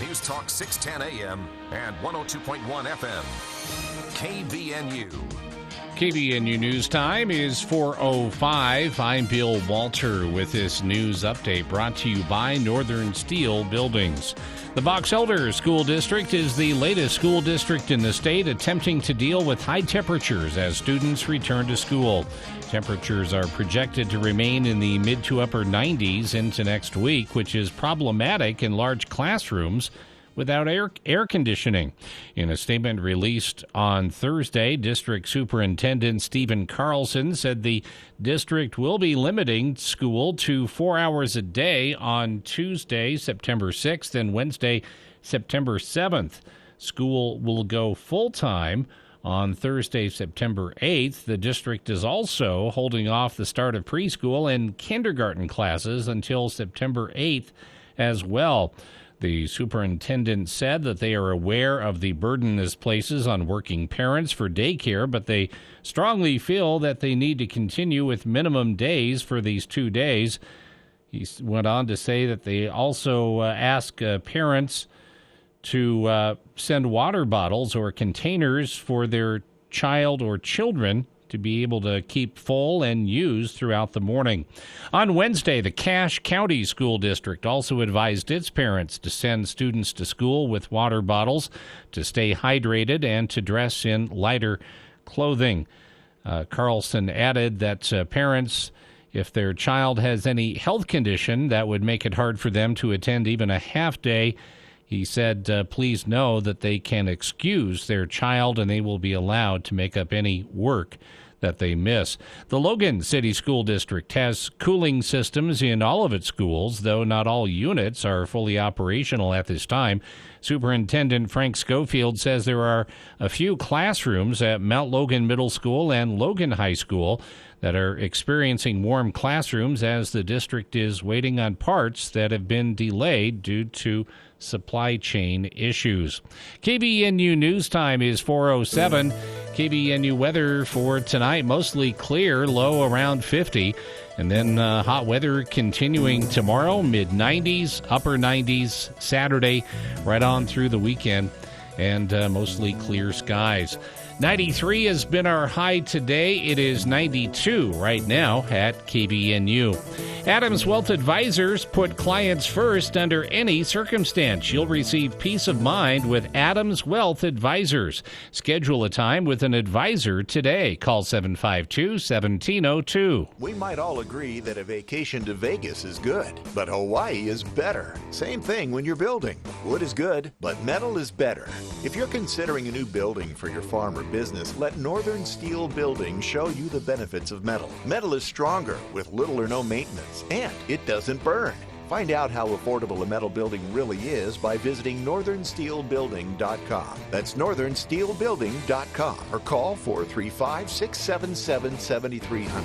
News Talk 610 AM and 102.1 FM. KBNU. KBNU News Time is 4:05. I'm Bill Walter with this news update brought to you by Northern Steel Buildings. The Box Elder School District is the latest school district in the state attempting to deal with high temperatures as students return to school. Temperatures are projected to remain in the mid to upper 90s into next week, which is problematic in large classrooms without air conditioning. In a statement released on Thursday, District Superintendent Stephen Carlson said the district will be limiting school to 4 hours a day on Tuesday, September 6th, and Wednesday, September 7th. School will go full-time on Thursday, September 8th. The district is also holding off the start of preschool and kindergarten classes until September 8th as well. The superintendent said that they are aware of the burden this places on working parents for daycare, but they strongly feel that they need to continue with minimum days for these 2 days. He went on to say that they also ask parents to send water bottles or containers for their child or children to be able to keep full and use throughout the morning. On Wednesday, the Cache County School District also advised its parents to send students to school with water bottles to stay hydrated and to dress in lighter clothing. Carlson added that parents, if their child has any health condition that would make it hard for them to attend even a half day, he said, please know that they can excuse their child and they will be allowed to make up any work that they miss. The Logan City School District has cooling systems in all of its schools, though not all units are fully operational at this time. Superintendent Frank Schofield says there are a few classrooms at Mount Logan Middle School and Logan High School that are experiencing warm classrooms as the district is waiting on parts that have been delayed due to supply chain issues. KBNU News Time is 4:07. KBNU weather for tonight, mostly clear, low around 50. And then hot weather continuing tomorrow, mid-90s, upper 90s, Saturday, right on through the weekend, and mostly clear skies. 93 has been our high today. It is 92 right now at KBNU. Adams Wealth Advisors put clients first under any circumstance. You'll receive peace of mind with Adams Wealth Advisors. Schedule a time with an advisor today. Call 752-1702. We might all agree that a vacation to Vegas is good, but Hawaii is better. Same thing when you're building. Wood is good, but metal is better. If you're considering a new building for your farm or business, let Northern Steel Building show you the benefits of metal. Metal is stronger with little or no maintenance, and it doesn't burn. Find out how affordable a metal building really is by visiting northernsteelbuilding.com. That's northernsteelbuilding.com, or call 435-677-7300.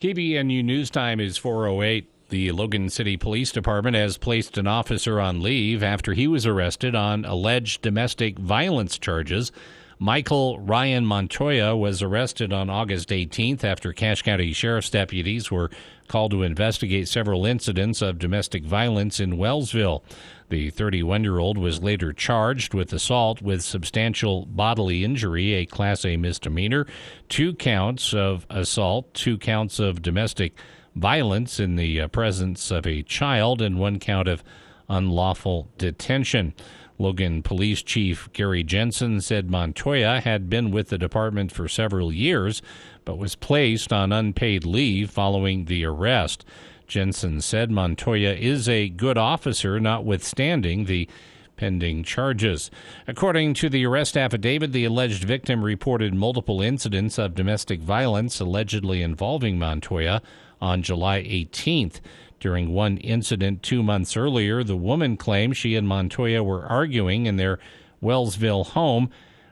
KBNU News Time is 4:08. The Logan City Police Department has placed an officer on leave after he was arrested on alleged domestic violence charges. Michael Ryan Montoya was arrested on August 18th after Cache County Sheriff's deputies were called to investigate several incidents of domestic violence in Wellsville. The 31-year-old was later charged with assault with substantial bodily injury, a Class A misdemeanor, 2 counts of assault, 2 counts of domestic violence in the presence of a child, and 1 count of unlawful detention. Logan Police Chief Gary Jensen said Montoya had been with the department for several years, but was placed on unpaid leave following the arrest. Jensen said Montoya is a good officer, notwithstanding the pending charges. According to the arrest affidavit, the alleged victim reported multiple incidents of domestic violence allegedly involving Montoya on July 18th. During one incident 2 months earlier, the woman claimed she and Montoya were arguing in their Wellsville home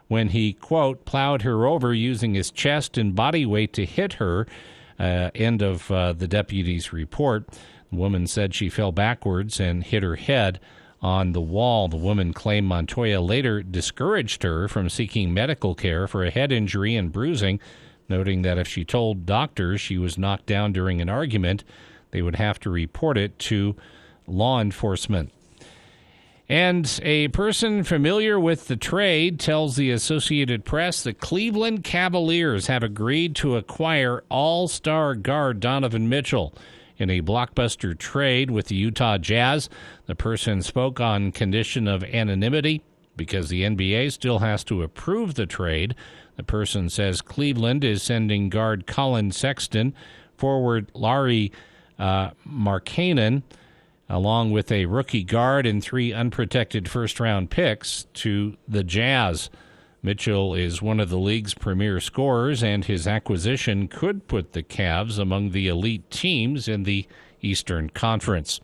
when he, quote, plowed her over using his chest and body weight to hit her, end of the deputy's report. The woman said she fell backwards and hit her head on the wall. The woman claimed Montoya later discouraged her from seeking medical care for a head injury and bruising, noting that if she told doctors she was knocked down during an argument, they would have to report it to law enforcement. And a person familiar with the trade tells the Associated Press the Cleveland Cavaliers have agreed to acquire all-star guard Donovan Mitchell in a blockbuster trade with the Utah Jazz. The person spoke on condition of anonymity because the NBA still has to approve the trade. The person says Cleveland is sending guard Colin Sexton, forward Larry Markkanen, along with a rookie guard and 3 unprotected first-round picks to the Jazz. Mitchell is one of the league's premier scorers, and his acquisition could put the Cavs among the elite teams in the Eastern Conference.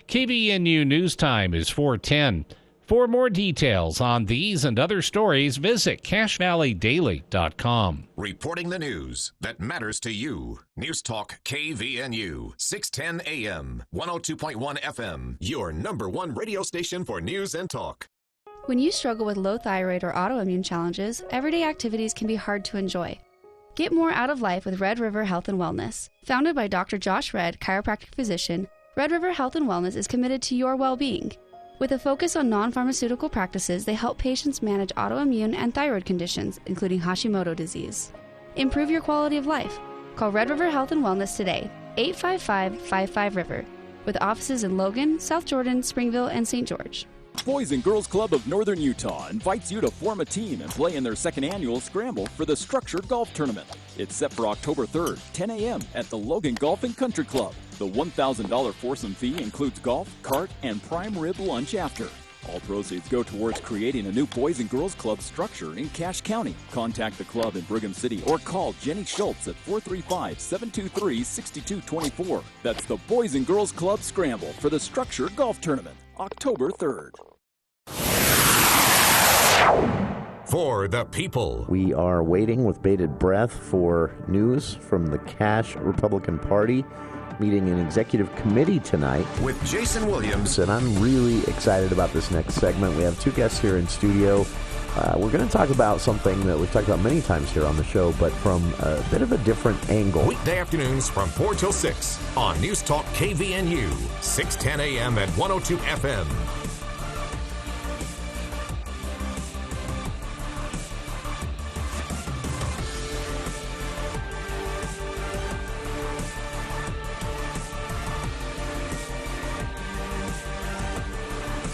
KVNU News Time is 4:10. For more details on these and other stories, visit CashValleyDaily.com. Reporting the news that matters to you. News Talk KVNU, 610 AM, 102.1 FM, your number one radio station for news and talk. When you struggle with low thyroid or autoimmune challenges, everyday activities can be hard to enjoy. Get more out of life with Red River Health and Wellness. Founded by Dr. Josh Red, chiropractic physician, Red River Health and Wellness is committed to your well-being. With a focus on non-pharmaceutical practices, they help patients manage autoimmune and thyroid conditions, including Hashimoto disease. Improve your quality of life. Call Red River Health and Wellness today, 855-55-RIVER, with offices in Logan, South Jordan, Springville, and St. George. Boys and Girls Club of Northern Utah invites you to form a team and play in their second annual scramble for the Structured Golf Tournament. It's set for October 3rd, 10 a.m. at the Logan Golf and Country Club. The $1,000 foursome fee includes golf, cart, and prime rib lunch after. All proceeds go towards creating a new Boys and Girls Club structure in Cache County. Contact the club in Brigham City or call Jenny Schultz at 435-723-6224. That's the Boys and Girls Club Scramble for the Structured Golf Tournament, October 3rd. For the people. We are waiting with bated breath for news from the Cache Republican Party meeting an executive committee tonight With Jason Williams. and I'm really excited about this next segment. We have 2 guests here in studio. We're going to talk about something that we've talked about many times here on the show, but from a bit of a different angle. Weekday afternoons from 4 till 6 on News Talk KVNU, 610 AM and 102 FM.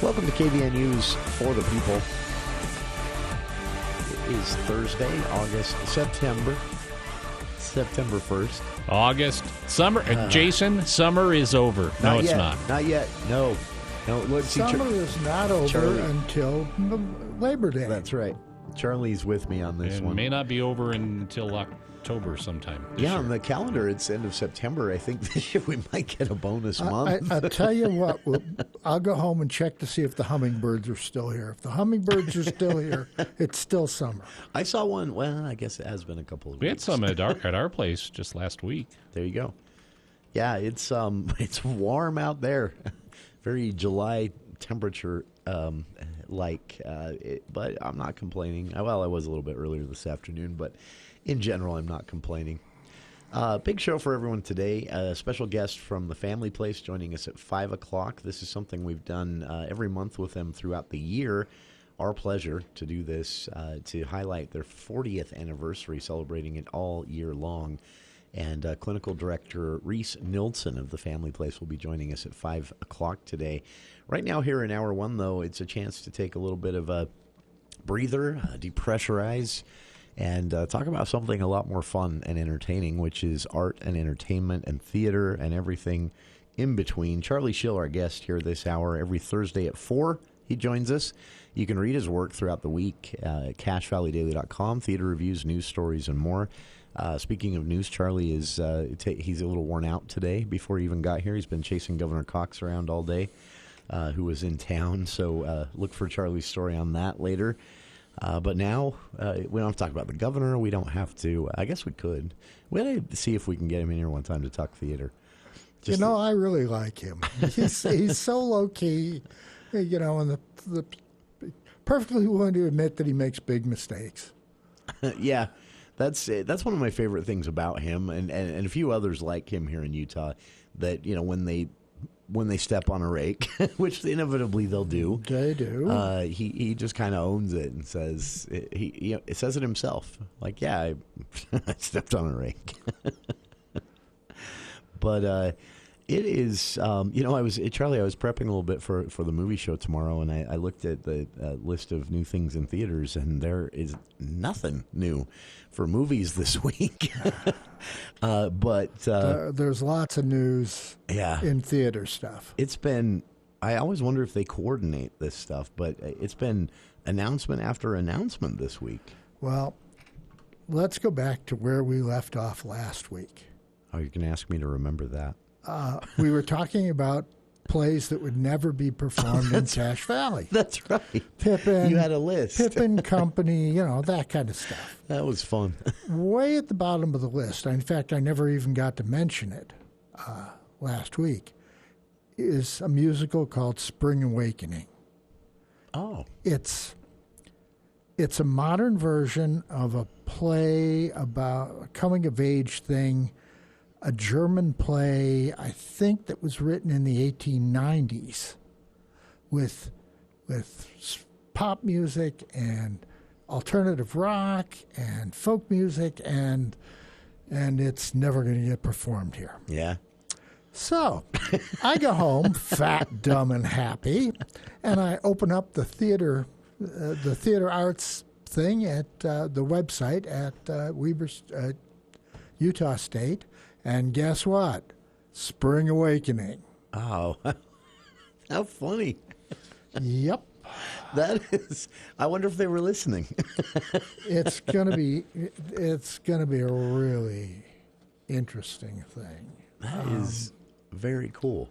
Welcome to KVNU's For the People. It is Thursday, September 1st. August. Summer. Jason, summer is over. No, it's not. Not yet. No. Look, Summer is not over Charlie. until Labor Day. That's right. Charlie's with me on this It one. may not be over until October sometime. this Yeah, year. on the calendar, it's end of September. I think this year we might get a bonus month. I tell you what, I'll go home and check to see if the hummingbirds are still here. If the hummingbirds are still here, it's still summer. I saw one. Well, I guess it has been a couple of We had weeks. some at our place just last week. There you go. Yeah, it's warm out there. Very July temperature but I'm not complaining. Well, I was a little bit earlier this afternoon, but in general, I'm not complaining. Big show for everyone today. A special guest from the Family Place joining us at 5 o'clock. This is something we've done every month with them throughout the year. Our pleasure to do this to highlight their 40th anniversary, celebrating it all year long. And Clinical Director Reese Nilsson of the Family Place will be joining us at 5 o'clock today. Right now here in Hour 1, though, it's a chance to take a little bit of a breather, depressurize, and talk about something a lot more fun and entertaining, which is art and entertainment and theater and everything in between. Charlie Schill, our guest here this hour, every Thursday at 4, he joins us. You can read his work throughout the week at CashValleyDaily.com, theater reviews, news stories, and more. Speaking of news, Charlie is he's a little worn out today before he even got here. He's been chasing Governor Cox around all day, who was in town. So look for Charlie's story on that later. But now we don't have to talk about the governor. We don't have to. I guess we could. We ought to see if we can get him in here one time to talk theater. I really like him. He's so low-key, and the perfectly willing to admit that he makes big mistakes. Yeah. That's one of my favorite things about him and a few others like him here in Utah, that when they when they step on a rake, which inevitably they'll do. They do. He just kind of owns it and says it says it himself. Like, yeah, I stepped on a rake. But it is, I was prepping a little bit for the movie show tomorrow, and I looked at the list of new things in theaters, and there is nothing new for movies this week. But there's lots of news in theater stuff. It's been, I always wonder if they coordinate this stuff, but it's been announcement after announcement this week. Well, let's go back to where we left off last week. Oh, you're going to ask me to remember that? We were talking about plays that would never be performed in Cache Valley. That's right. Pippin. You had a list. Pippin Company, that kind of stuff. That was fun. Way at the bottom of the list, in fact, I never even got to mention it last week, is a musical called Spring Awakening. Oh. It's a modern version of a play about a coming-of-age thing, a German play, I think, that was written in the 1890s with pop music and alternative rock and folk music, and it's never going to get performed here. Yeah. So I go home, fat, dumb, and happy, and I open up the theater arts thing at the website at Weber's Utah State. And guess what? Spring Awakening. Oh, how funny. Yep. That is, I wonder if they were listening. It's gonna be a really interesting thing. That is very cool.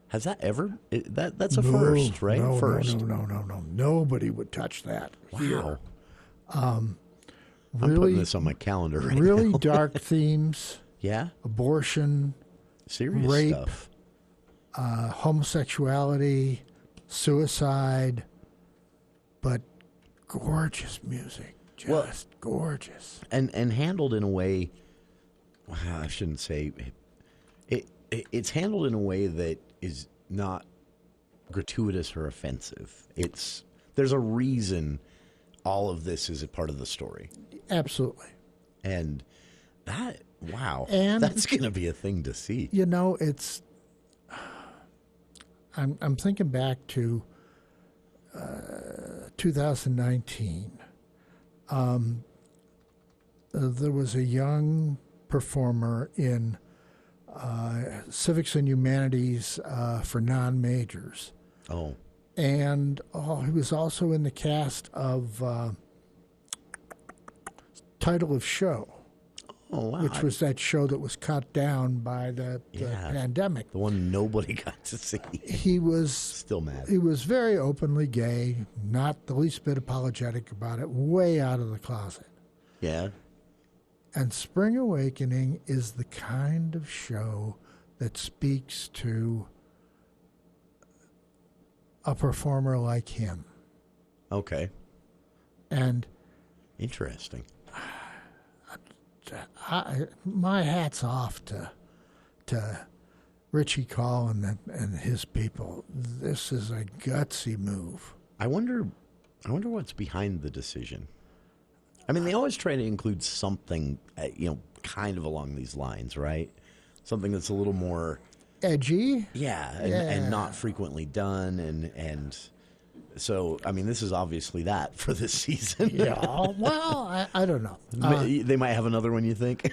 Has that ever, that's a first, right? First. No. Nobody would touch that. Wow. Here. I'm putting this on my calendar right really now. Dark themes. Yeah? Abortion. Serious rape, stuff. Homosexuality, suicide, but gorgeous music. Just gorgeous. And handled in a way, I shouldn't say, it's handled in a way that is not gratuitous or offensive. There's a reason all of this is a part of the story. Absolutely. And that, wow. And that's going to be a thing to see. It's, I'm thinking back to 2019. There was a young performer in civics and humanities for non-majors. Oh. And he was also in the cast of Title of Show. Oh, wow. Which was that show that was cut down by the pandemic. The one nobody got to see. He was still mad. He was very openly gay, not the least bit apologetic about it, way out of the closet. Yeah. And Spring Awakening is the kind of show that speaks to a performer like him. Okay. And interesting. My hat's off to Richie Call and his people. This is a gutsy move. I wonder what's behind the decision. I mean, they always try to include something, kind of along these lines, right? Something that's a little more edgy. Yeah, and not frequently done, and so, I mean, this is obviously that for this season. Yeah, well, I don't know. They might have another one, you think?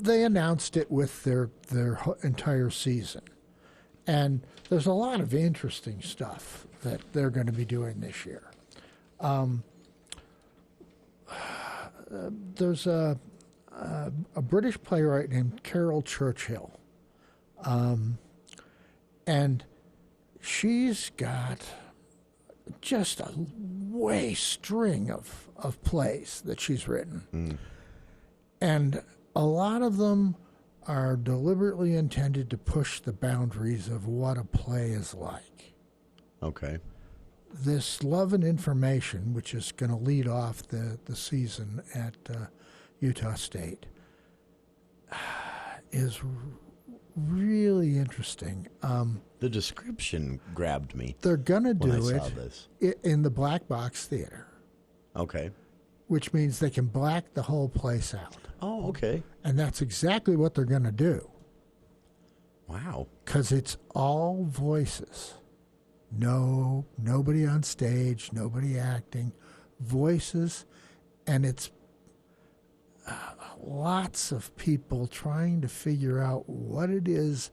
They announced it with their entire season. And there's a lot of interesting stuff that they're going to be doing this year. There's a British playwright named Carol Churchill. And she's got just a string of plays that she's written. Mm. And a lot of them are deliberately intended to push the boundaries of what a play is like. Okay. This Love and Information, which is going to lead off the season at Utah State, is really interesting. The description grabbed me. They're going to when do I saw this. in the black box theater, Okay. which means they can black the whole place out. Oh, okay. And that's exactly what they're going to do. Wow. Because it's all voices. No, nobody on stage, nobody acting, voices, and it's lots of people trying to figure out what it is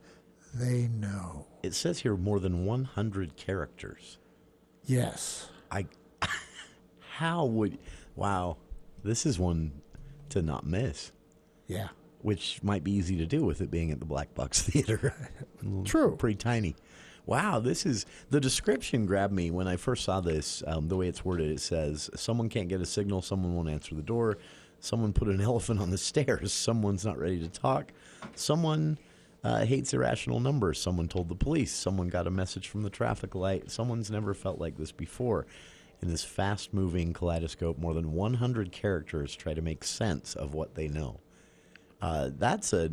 they know. It says here more than 100 characters. Yes. Wow, this is one to not miss. Yeah. Which might be easy to do with it being at the Black Box Theater. True. Pretty tiny. Wow, the description grabbed me when I first saw this. The way it's worded, it says, someone can't get a signal, someone won't answer the door, someone put an elephant on the stairs, someone's not ready to talk, someone hates irrational numbers, someone told the police, someone got a message from the traffic light, someone's never felt like this before. In this fast-moving kaleidoscope, more than 100 characters try to make sense of what they know. That's a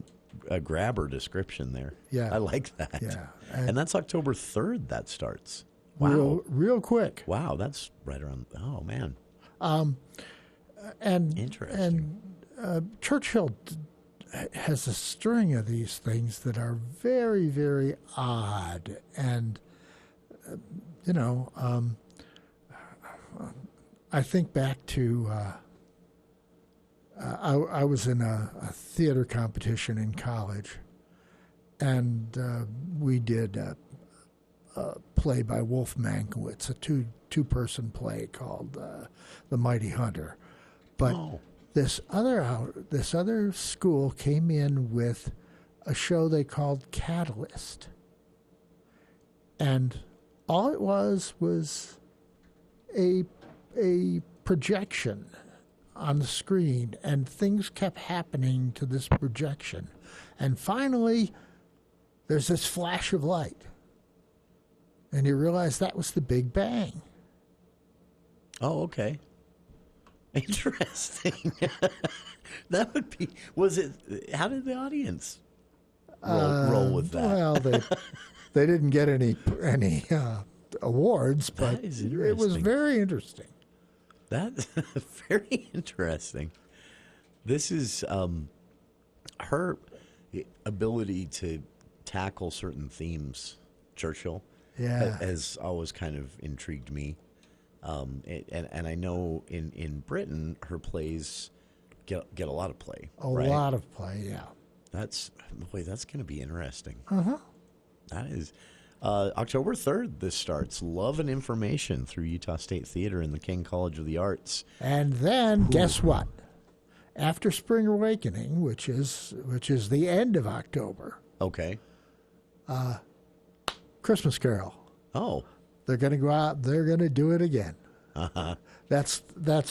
grabber description there. Yeah. I like that. Yeah. And that's October 3rd that starts. Wow. Real quick. Wow, that's right around, oh, man. And Interesting. And Churchill has a string of these things that are very, very odd. And, I think back to I was in a theater competition in college, and we did a play by Wolf Mankiewicz, a two-person play called The Mighty Hunter. But this other school came in with a show they called Catalyst, and all it was a projection on the screen, and things kept happening to this projection. And finally, there's this flash of light. And you realize that was the Big Bang. Oh, okay. Interesting. That would be, how did the audience roll with that? Well, they didn't get any awards, but That is it was interesting. very interesting. That's very interesting. This is her ability to tackle certain themes, Churchill, has always kind of intrigued me. And I know in Britain, her plays get a lot of play. A lot of play, yeah. That's going to be interesting. Uh-huh. That is... October 3rd, this starts. Love and Information through Utah State Theater and the King College of the Arts. And then, guess what? After Spring Awakening, which is the end of October, Okay. Christmas Carol. Oh. They're going to go out. They're going to do it again. Uh-huh. That's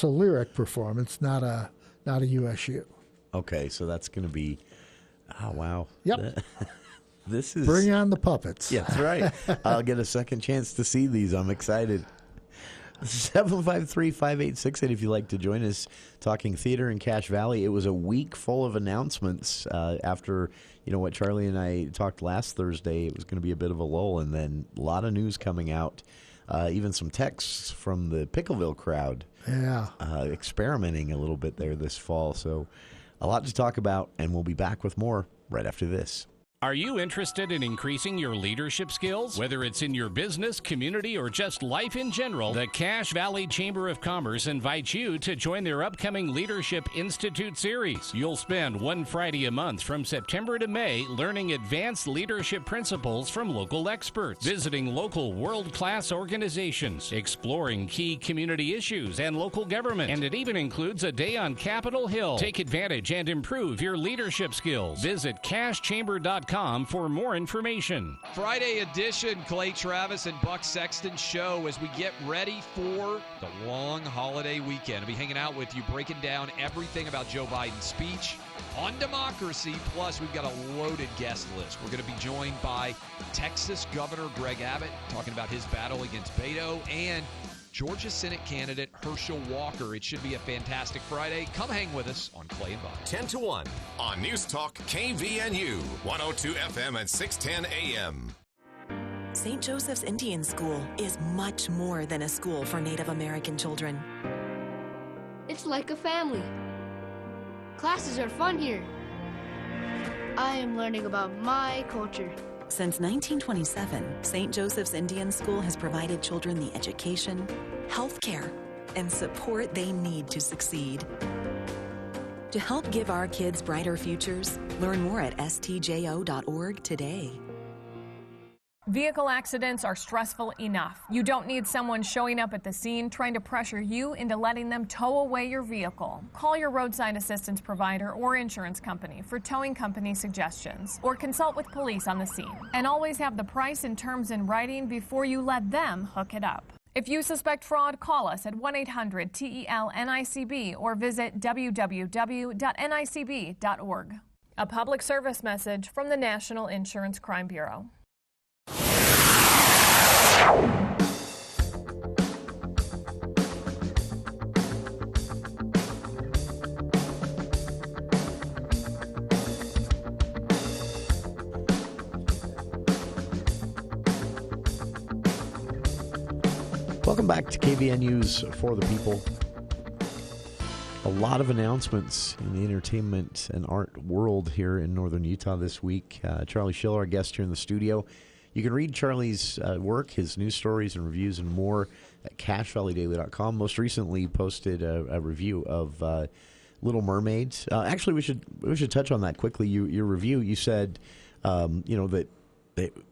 a lyric performance, not a USU. Okay, so that's going to be... Oh, wow. Yep. This is... Bring on the puppets. Yeah, that's right. I'll get a second chance to see these. I'm excited. 753-5868 if you'd like to join us talking theater in Cache Valley. It was a week full of announcements after, what Charlie and I talked last Thursday. It was going to be a bit of a lull, and then a lot of news coming out. Even some texts from the Pickleville crowd. Yeah. Experimenting a little bit there this fall. So a lot to talk about, and we'll be back with more right after this. Are you interested in increasing your leadership skills? Whether it's in your business, community, or just life in general, the Cache Valley Chamber of Commerce invites you to join their upcoming Leadership Institute series. You'll spend one Friday a month from September to May learning advanced leadership principles from local experts, visiting local world-class organizations, exploring key community issues and local government, and it even includes a day on Capitol Hill. Take advantage and improve your leadership skills. Visit cachechamber.com for more information. Friday edition, Clay Travis and Buck Sexton show as we get ready for the long holiday weekend. I'll be hanging out with you, breaking down everything about Joe Biden's speech on democracy. Plus, we've got a loaded guest list. We're going to be joined by Texas Governor Greg Abbott, talking about his battle against Beto, and Georgia Senate candidate Herschel Walker. It should be a fantastic Friday. Come hang with us on Clay and Buck. 10 to 1 on News Talk KVNU, 102 FM and 610 AM. St. Joseph's Indian School is much more than a school for Native American children. It's like a family. Classes are fun here. I am learning about my culture. Since 1927, St. Joseph's Indian School has provided children the education, health care, and support they need to succeed. To help give our kids brighter futures, learn more at stjo.org today. Vehicle accidents are stressful enough. You don't need someone showing up at the scene trying to pressure you into letting them tow away your vehicle. Call your roadside assistance provider or insurance company for towing company suggestions, or consult with police on the scene. And always have the price and terms in writing before you let them hook it up. If you suspect fraud, call us at 1-800-TEL-NICB or visit www.nicb.org. A public service message from the National Insurance Crime Bureau. Welcome back to KVNU's For the People. A lot of announcements in the entertainment and art world here in northern Utah this week. Charlie Schill, our guest here in the studio. You can read Charlie's work, his news stories and reviews and more at CacheValleyDaily.com. Most recently posted a review of Little Mermaid. Actually, we should touch on that quickly. Your review, you said, that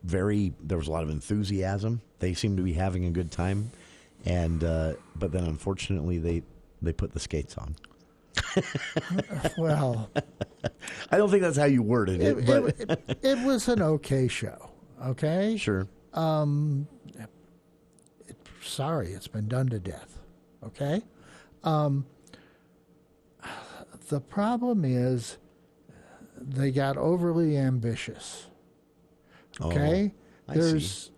there was a lot of enthusiasm. They seemed to be having a good time, and but then unfortunately they put the skates on. Well, I don't think that's how you worded it, but it was an okay show. Okay? Sure. Sorry, it's been done to death. Okay? The problem is they got overly ambitious. Okay? There's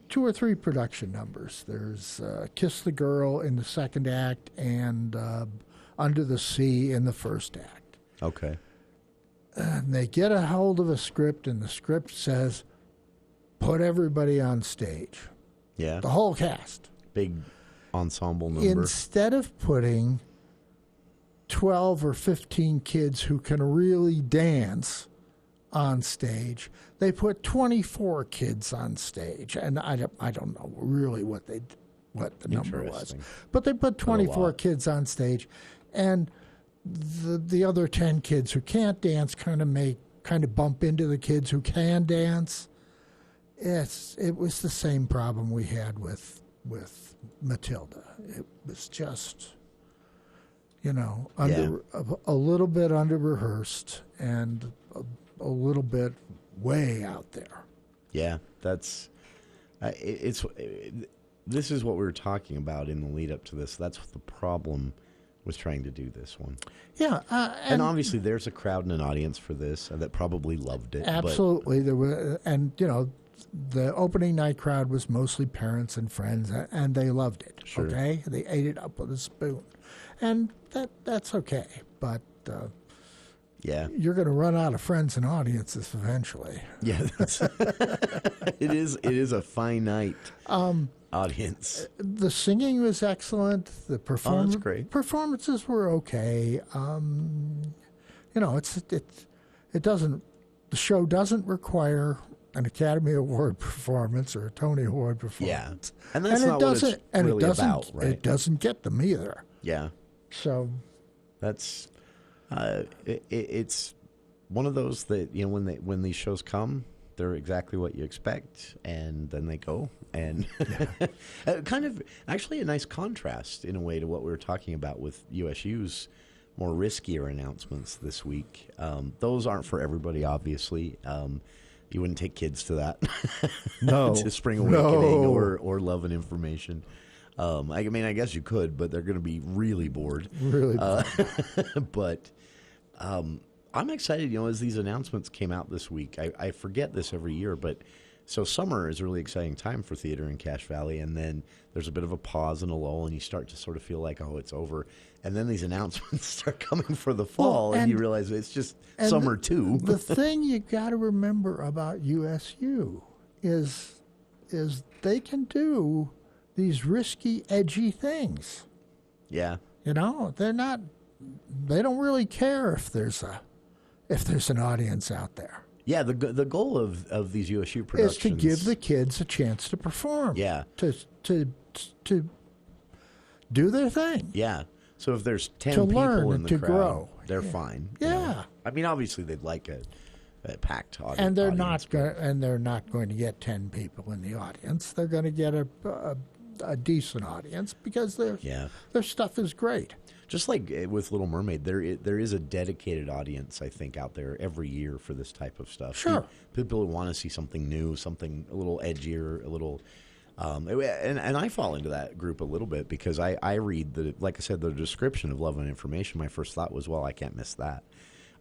2 or 3 production numbers. There's Kiss the Girl in the second act and Under the Sea in the first act. Okay. And they get a hold of a script, and the script says, put everybody on stage. Yeah. The whole cast. Big ensemble number. Instead of putting 12 or 15 kids who can really dance on stage, they put 24 kids on stage. And I don't know really what the number was. But they put 24 kids on stage, and the other 10 kids who can't dance kind of bump into the kids who can dance. It was the same problem we had with Matilda. It was just, a little bit under rehearsed and a little bit way out there. Yeah, that's this is what we were talking about in the lead up to this. That's the problem with trying to do this one. Yeah, and obviously there's a crowd and an audience for this that probably loved it. Absolutely, there were, and the opening night crowd was mostly parents and friends, and they loved it. Sure. Okay, they ate it up with a spoon, and that's okay. But yeah, you're going to run out of friends and audiences eventually. Yeah, it is a finite audience. The singing was excellent. The that's great. Performances were okay. It doesn't. The show doesn't require an Academy Award performance or a Tony Award performance. Yeah, and that's not what it's really about, right? It doesn't get them either. Yeah. So that's it's one of those that when these shows come, they're exactly what you expect, and then they go, and kind of actually a nice contrast in a way to what we were talking about with USU's more riskier announcements this week. Those aren't for everybody, obviously. You wouldn't take kids to that. No. To Spring Awakening or Love and Information. I mean, I guess you could, but they're going to be really bored. Really bored. But I'm excited, as these announcements came out this week. I forget this every year, but So summer is a really exciting time for theater in Cache Valley, and then there's a bit of a pause and a lull, and you start to sort of feel like, oh, it's over. And then these announcements start coming for the fall, and you realize it's just summer too. The thing you got to remember about USU is they can do these risky, edgy things. Yeah. You know, they don't really care if there's an audience out there. Yeah, the goal of these USU productions is to give the kids a chance to perform. Yeah. To do their thing. Yeah. So if there's 10 to people learn in the to crowd, grow. they're fine. Yeah. You know? I mean, obviously they'd like a packed audience. And they're not going to get 10 people in the audience. They're going to get a decent audience because their stuff is great. Just like with Little Mermaid, there is a dedicated audience, I think, out there every year for this type of stuff. Sure. People who want to see something new, something a little edgier, a little... and I fall into that group a little bit because I read, like I said, the description of Love and Information. My first thought was, well, I can't miss that.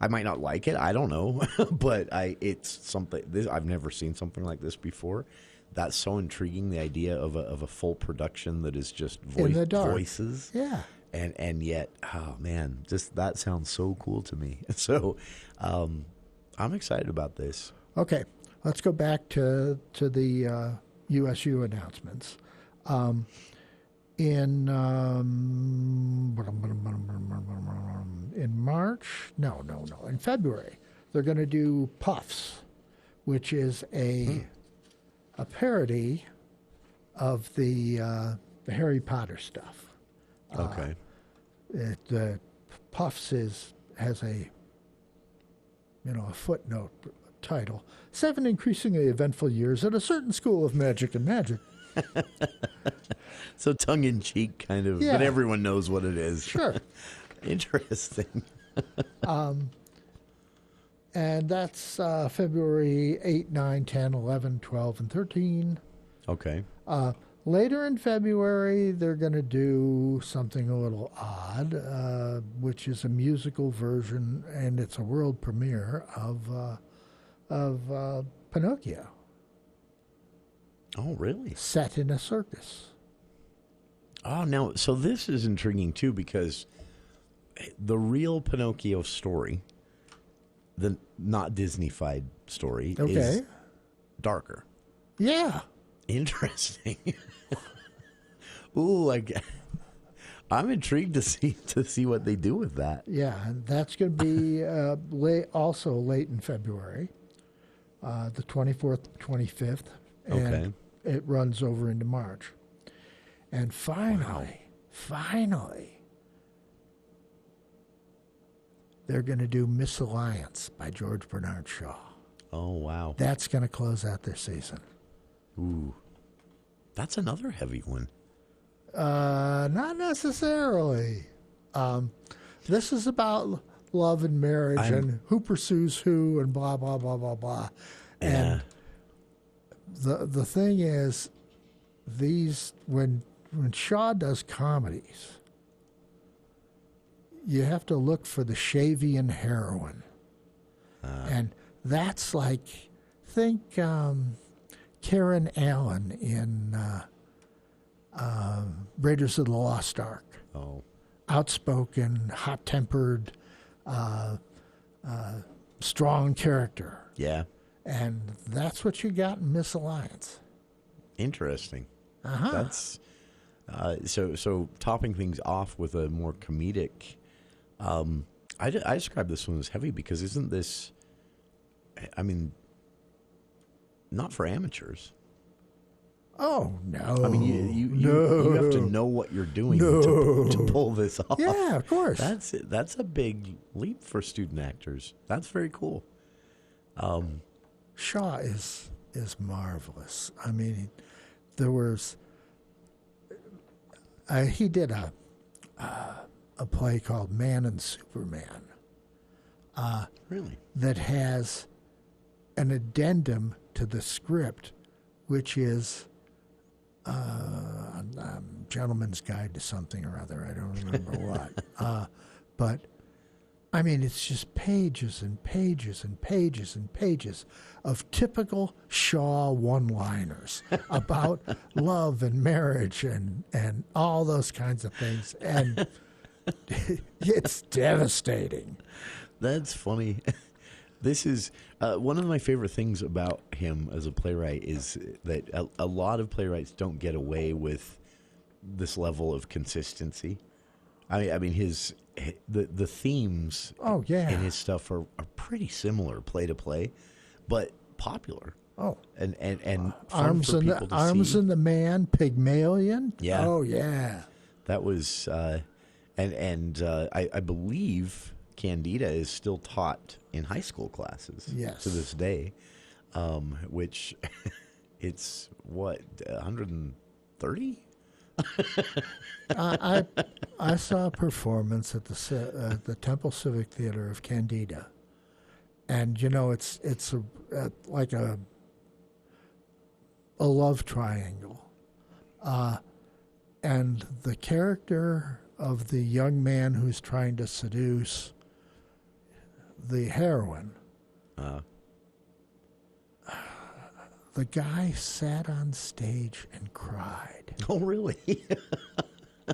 I might not like it. I don't know. But it's something... I've never seen something like this before. That's so intriguing, the idea of a full production that is just voices. Yeah. And yet, oh man, just that sounds so cool to me. So I'm excited about this. Okay, let's go back to the USU announcements. In March, no, in February, they're going to do Puffs, which is a parody of the Harry Potter stuff. Okay. The Puffs has a footnote title: 7 increasingly eventful years at a certain school of magic and magic. So tongue in cheek, kind of, but everyone knows what it is. Sure. Interesting. And that's February 8, 9, 10, 11, 12, and 13. Okay. Later in February, they're going to do something a little odd, which is a musical version, and it's a world premiere of Pinocchio. Oh, really? Set in a circus. Oh, now, so this is intriguing, too, because the real Pinocchio story, the not Disney-fied story, is darker. Yeah. Interesting. Ooh, I'm intrigued to see what they do with that. Yeah, and that's going to be also late in February, the 24th, 25th, and it runs over into March. And finally, they're going to do Misalliance by George Bernard Shaw. Oh, wow. That's going to close out their season. Ooh. That's another heavy one. Not necessarily. This is about love and marriage and who pursues who and blah, blah, blah, blah, blah. Yeah. And the thing is, when Shaw does comedies, you have to look for the Shavian heroine. And that's like, think Karen Allen in Raiders of the Lost Ark. Oh. Outspoken, hot-tempered, strong character. Yeah. And that's what you got in Misalliance. Interesting. Uh-huh. That's so topping things off with a more comedic. I describe this one as heavy because isn't this? I mean, not for amateurs. Oh no! I mean, you have to know what you're doing to pull this off. Yeah, of course. That's a big leap for student actors. That's very cool. Shaw is marvelous. I mean, there was he did a play called Man and Superman. Really? That has an addendum to the script, which is Gentleman's Guide to something or other. I don't remember what. But, I mean, it's just pages and pages and pages and pages of typical Shaw one-liners about love and marriage and all those kinds of things. And it's devastating. That's funny. This is one of my favorite things about him as a playwright is that a lot of playwrights don't get away with this level of consistency. I mean, the themes in his stuff are pretty similar play to play, but popular. Oh, and Arms for and people the to Arms see. and the Man, Pygmalion. Yeah. Oh yeah. That was I believe Candida is still taught in high school classes to this day, which it's what 130. I saw a performance at the Temple Civic Theater of Candida, and it's like a love triangle, and the character of the young man who's trying to seduce the heroine. The guy sat on stage and cried. Oh, really?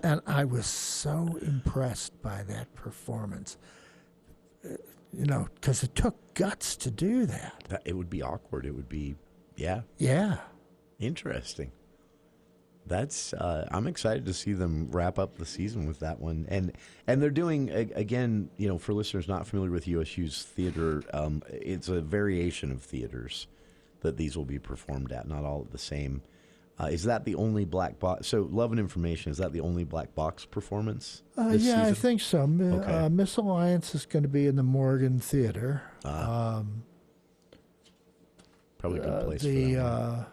And I was so impressed by that performance. Because it took guts to do that. It would be awkward. It would be, yeah. Interesting. That's I'm excited to see them wrap up the season with that one, and they're doing again. For listeners not familiar with USU's theater, it's a variation of theaters that these will be performed at, not all at the same. Is that the only black box? So, Love and Information, is that the only black box performance this season? I think so. Okay. Miss Alliance is going to be in the Morgan Theater. Probably a good place for that.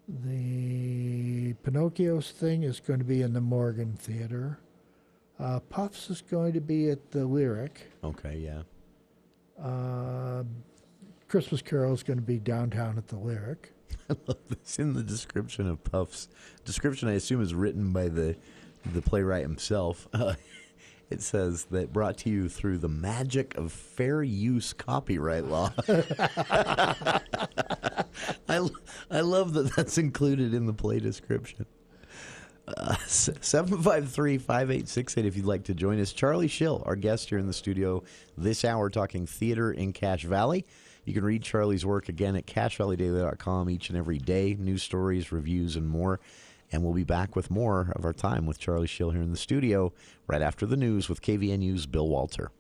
The Pinocchio's thing is going to be in the Morgan Theater. Puffs is going to be at the Lyric. Okay, yeah. Christmas Carol is going to be downtown at the Lyric. I love this in the description of Puff's. Description, I assume, is written by the playwright himself. It says that brought to you through the magic of fair use copyright law. I love that that's included in the play description. 753-5868 if you'd like to join us. Charlie Schill, our guest here in the studio this hour, talking theater in Cache Valley. You can read Charlie's work again at CacheValleyDaily.com each and every day. News stories, reviews, and more. And we'll be back with more of our time with Charlie Schill here in the studio right after the news with KVNU's Bill Walter.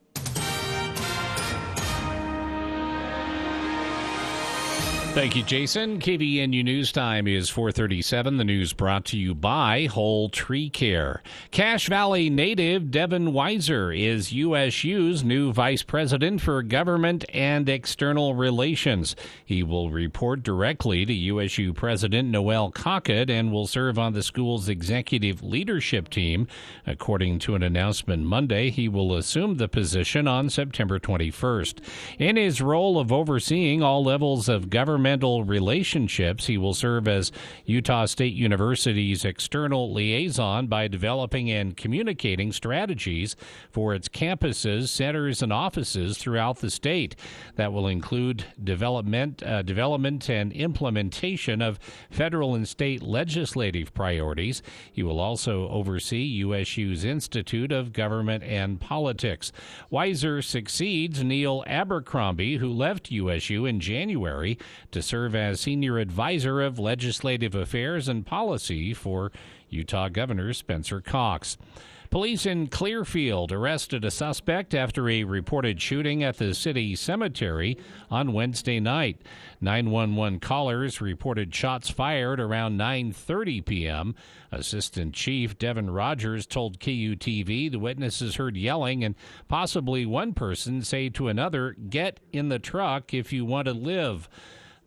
Thank you, Jason. KVNU News Time is 4:37. The news brought to you by Whole Tree Care. Cache Valley native Devin Weiser is USU's new Vice President for Government and External Relations. He will report directly to USU President Noel Cockett and will serve on the school's executive leadership team. According to an announcement Monday, he will assume the position on September 21st. In his role of overseeing all levels of governmental relationships, he will serve as Utah State University's external liaison by developing and communicating strategies for its campuses, centers, and offices throughout the state. That will include development and implementation of federal and state legislative priorities. He will also oversee USU's Institute of Government and Politics. Weiser succeeds Neil Abercrombie, who left USU in January to serve as Senior Advisor of Legislative Affairs and Policy for Utah Governor Spencer Cox. Police in Clearfield arrested a suspect after a reported shooting at the city cemetery on Wednesday night. 911 callers reported shots fired around 9:30 p.m. Assistant Chief Devin Rogers told KUTV the witnesses heard yelling and possibly one person say to another, "Get in the truck if you want to live."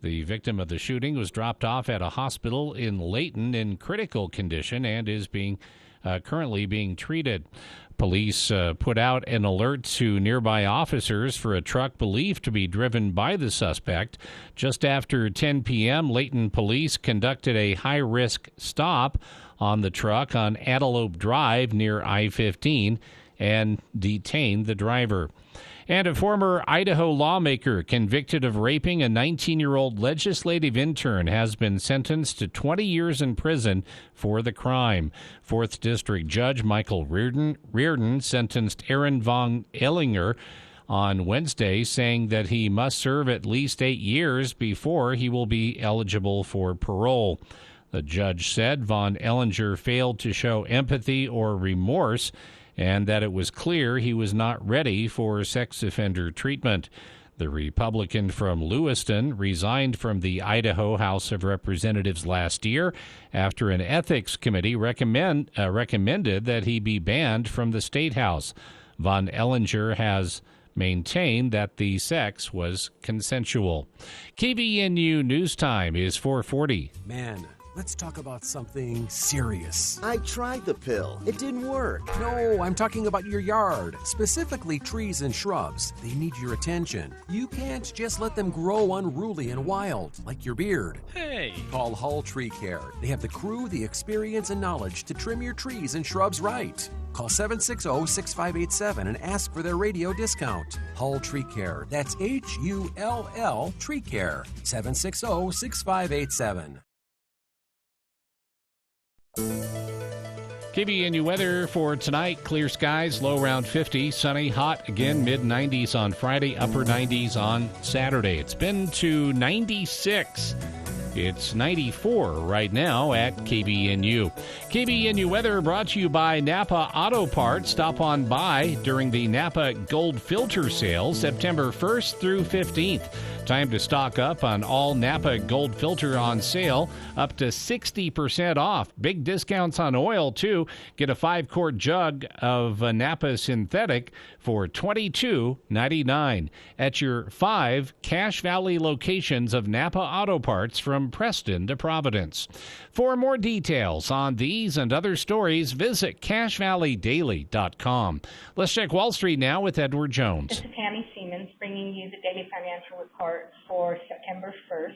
The victim of the shooting was dropped off at a hospital in Layton in critical condition and is currently being treated. Police put out an alert to nearby officers for a truck believed to be driven by the suspect. Just after 10 p.m., Layton police conducted a high-risk stop on the truck on Antelope Drive near I-15 and detained the driver. And a former Idaho lawmaker convicted of raping a 19-year-old legislative intern has been sentenced to 20 years in prison for the crime. 4th District Judge Michael Reardon sentenced Aaron von Ellinger on Wednesday, saying that he must serve at least 8 years before he will be eligible for parole. The judge said von Ellinger failed to show empathy or remorse, and that it was clear he was not ready for sex offender treatment. The Republican from Lewiston resigned from the Idaho House of Representatives last year after an ethics committee recommended that he be banned from the state house. Von Ellinger has maintained that the sex was consensual. KVNU News Time is 4:40. Man, let's talk about something serious. I tried the pill. It didn't work. No, I'm talking about your yard, specifically trees and shrubs. They need your attention. You can't just let them grow unruly and wild, like your beard. Hey! Call Hull Tree Care. They have the crew, the experience, and knowledge to trim your trees and shrubs right. Call 760-6587 and ask for their radio discount. Hull Tree Care. That's Hull Tree Care. 760-6587. KVNU weather for tonight: clear skies, low around 50, sunny, hot again, mid-90s on Friday, upper 90s on Saturday. It's been to 96. It's 94 right now at KVNU. KVNU weather brought to you by Napa Auto Parts. Stop on by during the Napa Gold Filter Sale, September 1st through 15th. Time to stock up on all Napa Gold Filter on sale, up to 60% off. Big discounts on oil, too. Get a 5-quart jug of Napa Synthetic for $22.99 at your 5 Cache Valley locations of Napa Auto Parts from Preston to Providence. For more details on these and other stories, visit CacheValleyDaily.com. Let's check Wall Street now with Edward Jones. This is Tammy Siemens bringing you the Daily Financial Report for September 1st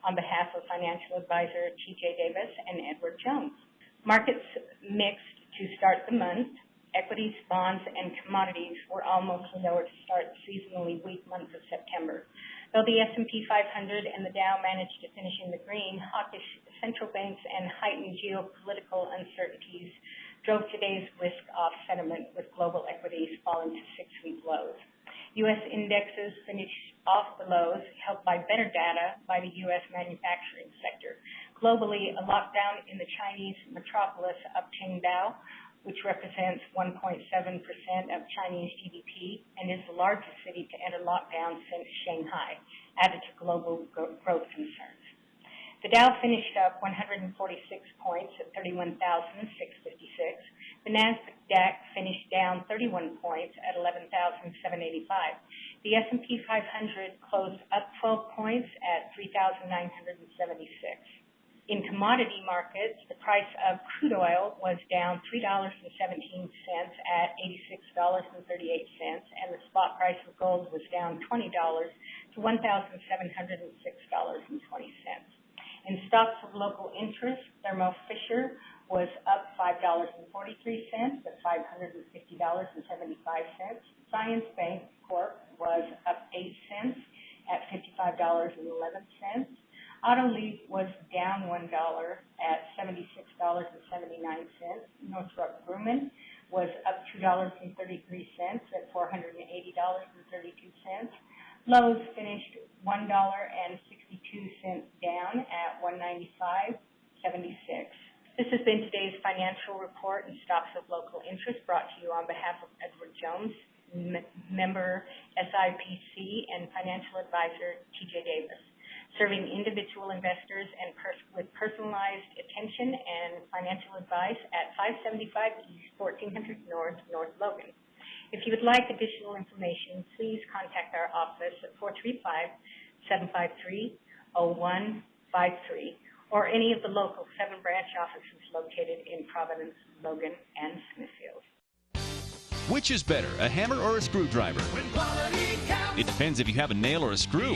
on behalf of financial advisor T.J. Davis and Edward Jones. Markets mixed to start the month. Equities, bonds, and commodities were all mostly lower to start the seasonally weak month of September. Though the S&P 500 and the Dow managed to finish in the green, hawkish central banks and heightened geopolitical uncertainties drove today's risk-off sentiment, with global equities falling to 6-week lows. U.S. indexes finished off the lows, helped by better data by the U.S. manufacturing sector. Globally, a lockdown in the Chinese metropolis of Qingdao, which represents 1.7% of Chinese GDP and is the largest city to enter lockdown since Shanghai, added to global growth concerns. The Dow finished up 146 points at 31,656. The NASDAQ finished down 31 points at 11,785. The S&P 500 closed up 12 points at 3,976. In commodity markets, the price of crude oil was down $3.17 at $86.38, and the spot price of gold was down $20 to $1,706.20. In stocks of local interest, Thermo Fisher was up $5.43 at $550.75. Science Bank Corp was up 8 cents at $55.11. Autoleaf was down $1 at $76.79. Northrop Grumman was up $2.33 at $480.32. Lowe's finished $1.62 down at $195.76. This has been today's financial report and stocks of local interest, brought to you on behalf of Edward Jones, member SIPC, and financial advisor T.J. Davis, serving individual investors and with personalized attention and financial advice at 575 East 1400 North, North Logan. If you would like additional information, please contact our office at 435-753-0153 or any of the local 7 branch offices located in Providence, Logan, and Smithfield. Which is better, a hammer or a screwdriver? It depends if you have a nail or a screw.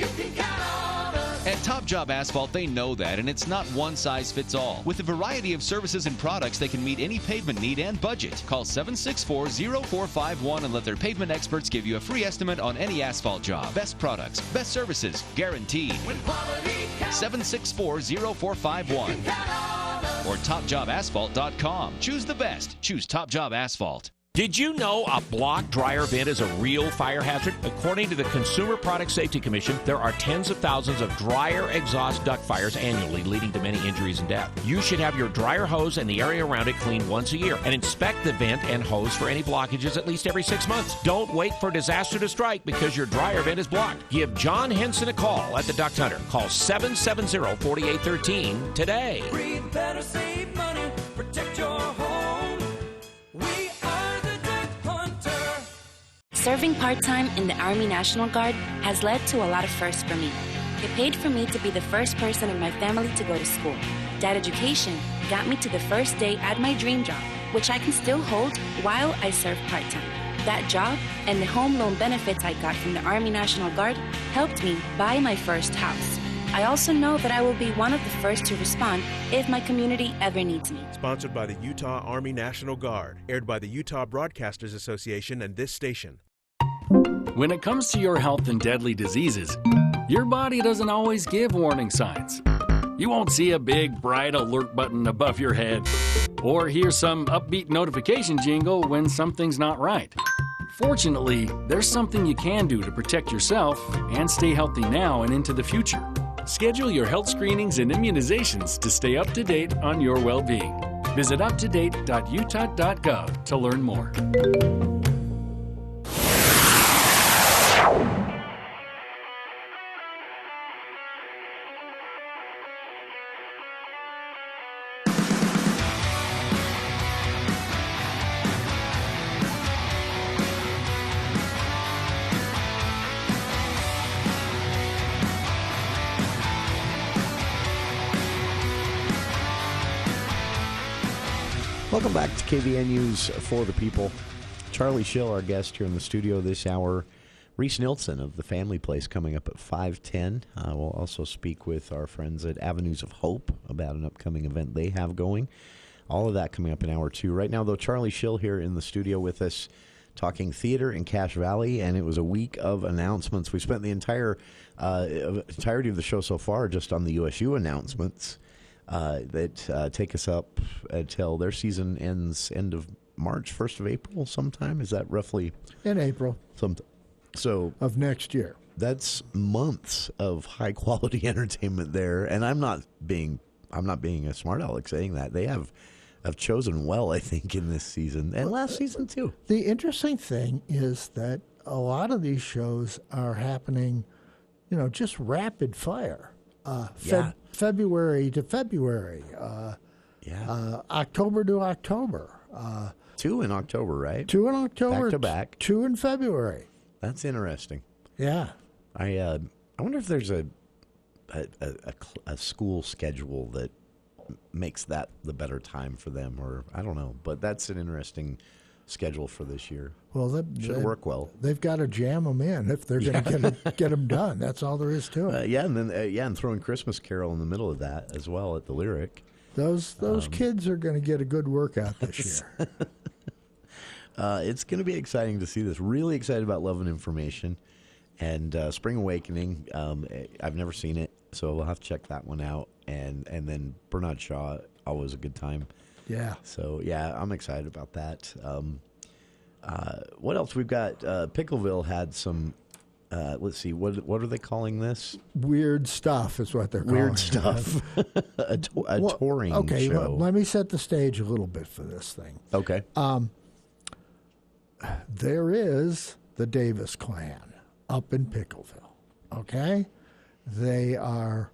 At Top Job Asphalt, they know that, and it's not one size fits all. With a variety of services and products, they can meet any pavement need and budget. Call 764-0451 and let their pavement experts give you a free estimate on any asphalt job. Best products, best services, guaranteed. 764-0451 or topjobasphalt.com. Choose the best. Choose Top Job Asphalt. Did you know a block dryer vent is a real fire hazard? According to the Consumer Product Safety Commission, there are tens of thousands of dryer exhaust duct fires annually, leading to many injuries and death. You should have your dryer hose and the area around it cleaned once a year and inspect the vent and hose for any blockages at least every 6 months. Don't wait for disaster to strike because your dryer vent is blocked. Give John Henson a call at the Duct Hunter. Call 770-4813 today. Breathe better, save money, protect your home. Serving part-time in the Army National Guard has led to a lot of firsts for me. It paid for me to be the first person in my family to go to school. That education got me to the first day at my dream job, which I can still hold while I serve part-time. That job and the home loan benefits I got from the Army National Guard helped me buy my first house. I also know that I will be one of the first to respond if my community ever needs me. Sponsored by the Utah Army National Guard, aired by the Utah Broadcasters Association and this station. When it comes to your health and deadly diseases, your body doesn't always give warning signs. You won't see a big, bright alert button above your head or hear some upbeat notification jingle when something's not right. Fortunately, there's something you can do to protect yourself and stay healthy now and into the future. Schedule your health screenings and immunizations to stay up to date on your well-being. Visit uptodate.utah.gov to learn more. Welcome back to KVNU's For the People. Charlie Schill, our guest here in the studio this hour. Reese Nilsson of the Family Place coming up at 5:10. We'll also speak with our friends at Avenues of Hope about an upcoming event they have going. All of that coming up in hour 2. Right now, though, Charlie Schill here in the studio with us talking theater in Cache Valley, and it was a week of announcements. We spent the entirety of the show so far just on the USU announcements. That take us up until their season ends end of March, 1st of April sometime. Is that roughly? In April. So of next year. That's months of high quality entertainment there. And I'm not being a smart aleck saying that. They have chosen well, I think, in this season and last season too. The interesting thing is that a lot of these shows are happening, just rapid fire. February to February, October to October. 2 in October, right? 2 in October, back to back. 2 in February. That's interesting. Yeah, I wonder if there's a school schedule that makes that the better time for them, or I don't know. But that's an interesting schedule for this year. Well, should work well. They've got to jam them in if they're going to get them done. That's all there is to it. And then and throwing Christmas Carol in the middle of that as well at the Lyric. Those kids are going to get a good workout this year. It's going to be exciting to see this. Really excited about Love and Information and Spring Awakening. I've never seen it, so we'll have to check that one out. And then Bernard Shaw, always a good time. Yeah. So, I'm excited about that. What else? We've got Pickleville had some, let's see, what are they calling this? Weird stuff is what they're calling Weird stuff. a touring show. Well, let me set the stage a little bit for this thing. Okay. There is the Davis clan up in Pickleville, okay? They are,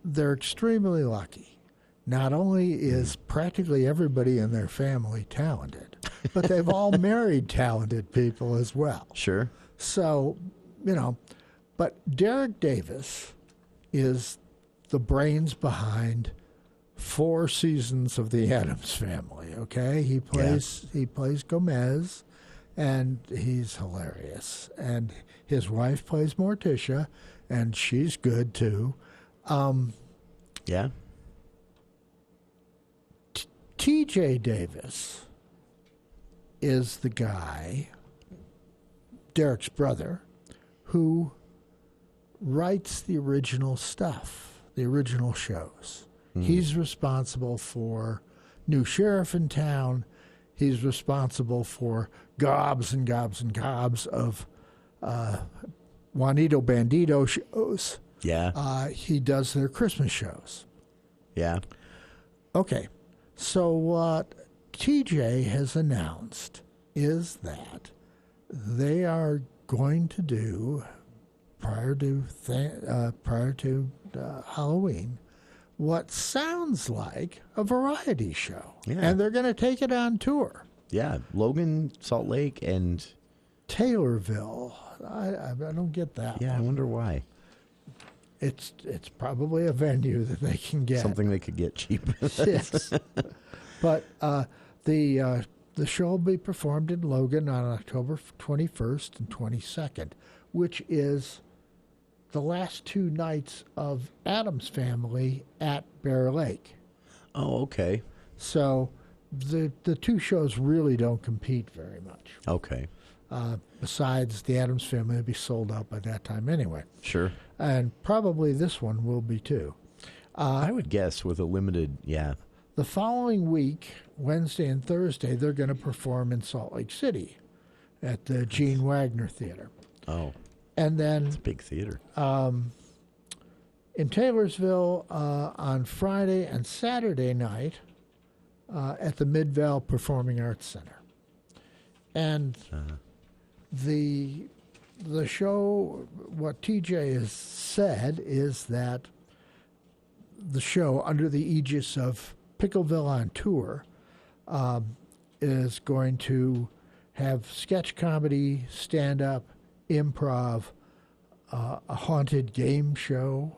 they're extremely lucky. Not only is practically everybody in their family talented, but they've all married talented people as well. Sure. So, but Derek Davis is the brains behind 4 seasons of the Addams Family, okay? He plays Gomez and he's hilarious. And his wife plays Morticia, and she's good too. Yeah. T.J. Davis is the guy, Derek's brother, who writes the original stuff, the original shows. He's responsible for New Sheriff in Town. He's responsible for gobs and gobs and gobs of Juanito Bandito shows. Yeah. He does their Christmas shows. Yeah. Okay. So what TJ has announced is that they are going to do, prior to Halloween, what sounds like a variety show. Yeah. And they're going to take it on tour. Yeah. Logan, Salt Lake, and Taylorville. I don't get that. Yeah, I wonder why. It's probably a venue that they can get. Something they could get cheap. Yes. But the show will be performed in Logan on October 21st and 22nd, which is the last 2 nights of Addams Family at Bear Lake. Oh, okay. So the 2 shows really don't compete very much. Okay. Besides, the Addams Family will be sold out by that time anyway. Sure. And probably this one will be too. I would guess with a limited, yeah. The following week, Wednesday and Thursday, they're going to perform in Salt Lake City at the Gene Wagner Theater. Oh. And then It's a big theater. in Taylorsville on Friday and Saturday night at the Midvale Performing Arts Center. And the show, what TJ has said is that the show, under the aegis of Pickleville on Tour, is going to have sketch comedy, stand-up, improv, a haunted game show.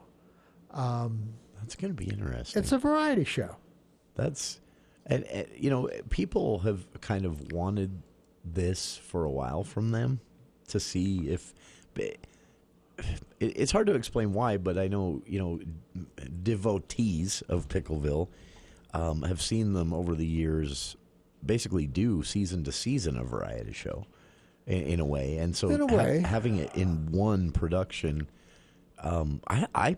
That's going to be interesting. It's a variety show. That's, and you know, people have kind of wanted this for a while from them to see if it's hard to explain why, but I know, you know, devotees of Pickleville have seen them over the years basically do season to season a variety show in a way. And so having it in one production, I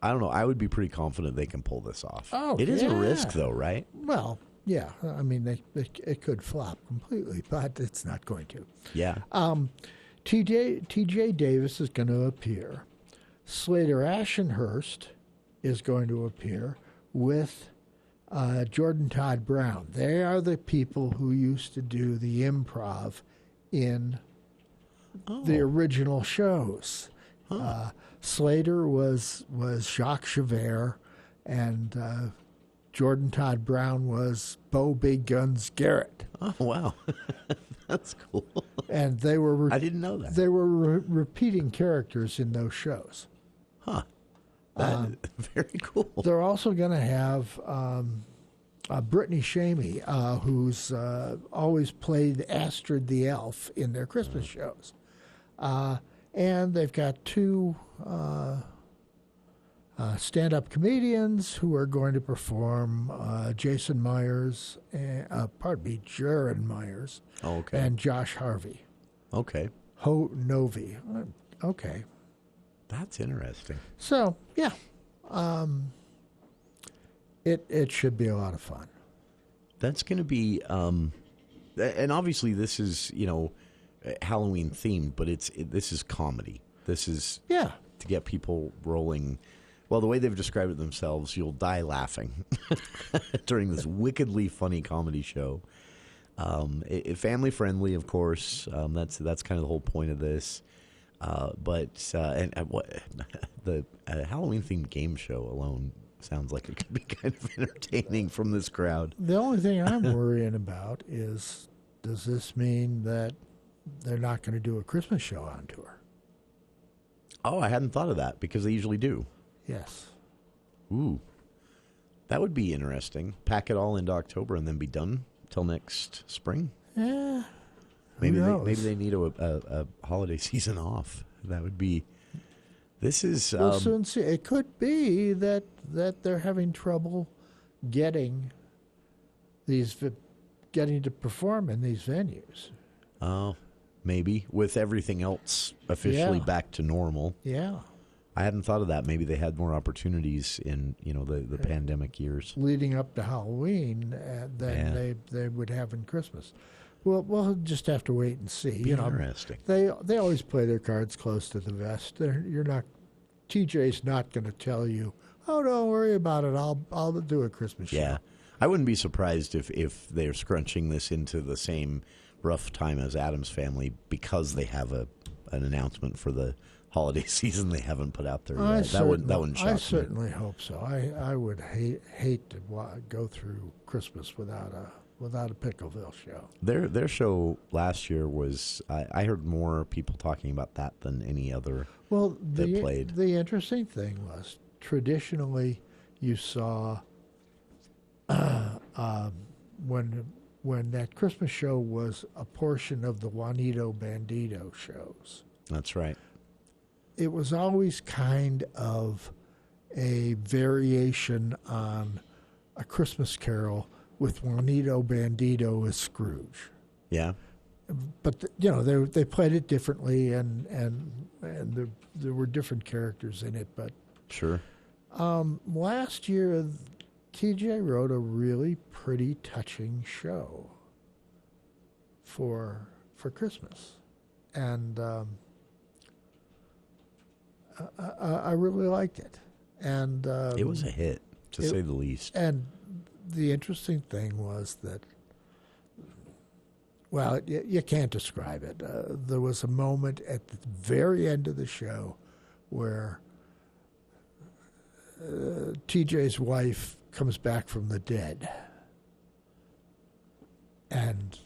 don't know. I would be pretty confident they can pull this off. Oh, it is a risk, though, right? Well, yeah. I mean, it could flop completely, but it's not going to. Yeah. T.J. Davis is going to appear. Slater Ashenhurst is going to appear with Jordan Todd Brown. They are the people who used to do the improv in the original shows. Slater was Jacques Javert, and Jordan Todd Brown was Bo Big Guns Garrett. Oh, wow. That's cool. And they were... I didn't know that. They were repeating characters in those shows. Huh. That is very cool. They're also going to have Brittany Shamey, who's always played Astrid the Elf in their Christmas shows. And they've got 2 stand-up comedians who are going to perform, Jason Myers, Jaron Myers, and Josh Harvey. Okay. Ho Novi. Okay. That's interesting. So, yeah. It should be a lot of fun. That's going to be, and obviously this is, you know, Halloween themed, but this is comedy. This is to get people rolling. Well, the way they've described it themselves, you'll die laughing during this wickedly funny comedy show. Family friendly, of course. That's kind of the whole point of this. But the Halloween themed game show alone sounds like it could be kind of entertaining from this crowd. The only thing I'm worrying about is, does this mean that they're not going to do a Christmas show on tour? Oh, I hadn't thought of that, because they usually do. Yes. Ooh. That would be interesting. Pack it all into October and then be done till next spring. Yeah. Maybe they need a holiday season off. That would be. This is. We'll soon see. It could be that they're having trouble getting to perform in these venues. Oh, maybe with everything else officially back to normal. Yeah. I hadn't thought of that. Maybe they had more opportunities in the pandemic years leading up to Halloween than they would have in Christmas. Well, we'll just have to wait and see. Interesting. They always play their cards close to the vest. TJ's not going to tell you, oh, don't worry about it. I'll do a Christmas show. Yeah, I wouldn't be surprised if they're scrunching this into the same rough time as Adam's Family because they have an announcement for the holiday season they haven't put out there yet. That wouldn't shock me. I certainly hope so. I would hate to go through Christmas without a Pickleville show. Their show last year was I heard more people talking about that than any other. Well, that played. The interesting thing was traditionally you saw when that Christmas show was a portion of the Juanito Bandito shows. That's right. It was always kind of a variation on A Christmas Carol with Juanito Bandito as Scrooge. Yeah. But they played it differently, and there were different characters in it. But sure. Last year, TJ wrote a really pretty touching show for Christmas, and I really liked it. And it was a hit, to say the least. And the interesting thing was that, well, you can't describe it. There was a moment at the very end of the show where TJ's wife comes back from the dead. And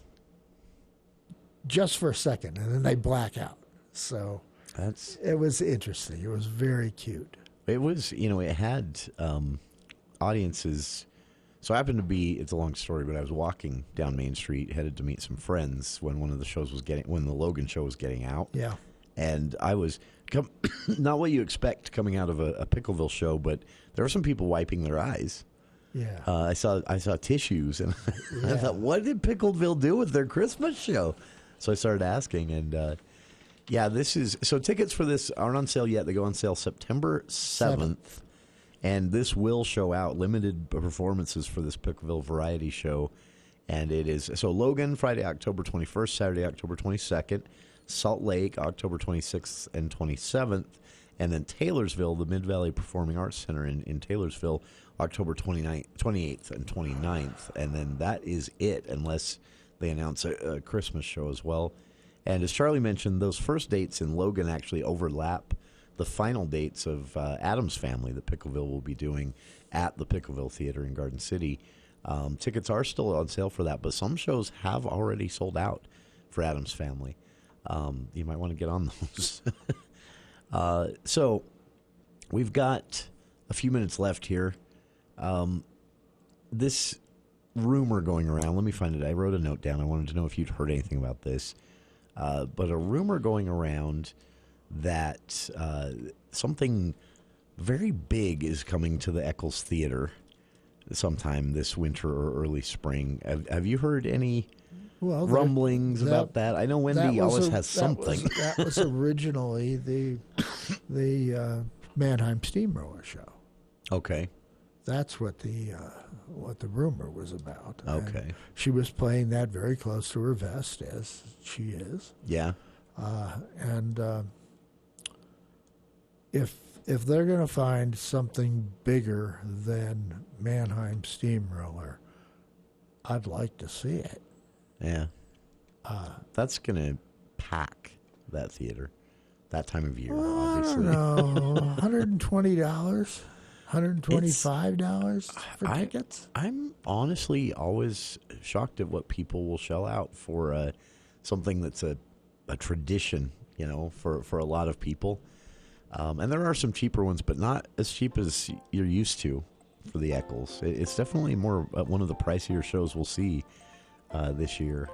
just for a second, and then they black out. So it was interesting. It was very cute. It was, it had audiences. So I happened to be, it's a long story, but I was walking down Main Street, headed to meet some friends when when the Logan show was getting out. Yeah. And I was, not what you expect coming out of a Pickleville show, but there were some people wiping their eyes. Yeah. I saw tissues, and I thought, what did Pickleville do with their Christmas show? So I started asking, and so tickets for this aren't on sale yet. They go on sale September 7th. And this will show out limited performances for this Pickleville variety show. And it is, so Logan, Friday, October 21st, Saturday, October 22nd, Salt Lake, October 26th and 27th, and then Taylorsville, the Mid-Valley Performing Arts Center in Taylorsville, October 28th and 29th. And then that is it, unless they announce a Christmas show as well. And as Charlie mentioned, those first dates in Logan actually overlap the final dates of Adam's Family that Pickleville will be doing at the Pickleville Theater in Garden City. Tickets are still on sale for that, but some shows have already sold out for Adam's Family. You might want to get on those. So we've got a few minutes left here. This rumor going around, let me find it. I wrote a note down. I wanted to know if you'd heard anything about this. But a rumor going around that something very big is coming to the Eccles Theater sometime this winter or early spring. Have you heard any rumblings about that? I know Wendy always has something. That was originally the Mannheim Steamroller show. Okay. That's what the rumor was about. Okay. And she was playing that very close to her vest, as she is. Yeah. And if they're going to find something bigger than Mannheim Steamroller, I'd like to see it. Yeah. That's going to pack that theater that time of year, obviously. I don't know, $120, $125 for tickets? I'm honestly always shocked at what people will shell out for something that's a tradition, for a lot of people. And there are some cheaper ones, but not as cheap as you're used to for the Eccles. It's definitely more one of the pricier shows we'll see this year.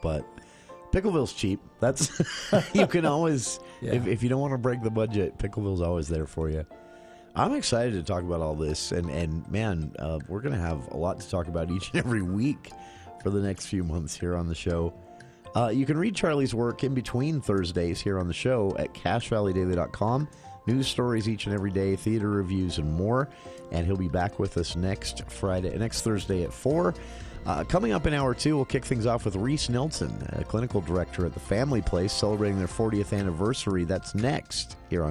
But Pickleville's cheap. That's you can always, Yeah. if you don't want to break the budget, Pickleville's always there for you. I'm excited to talk about all this, and man, we're going to have a lot to talk about each and every week for the next few months here on the show. You can read Charlie's work in between Thursdays here on the show at CashValleyDaily.com. News stories each and every day, theater reviews, and more. And he'll be back with us next Thursday at 4. Coming up in hour 2, we'll kick things off with Reese Nelson, a clinical director at the Family Place, celebrating their 40th anniversary. That's next here on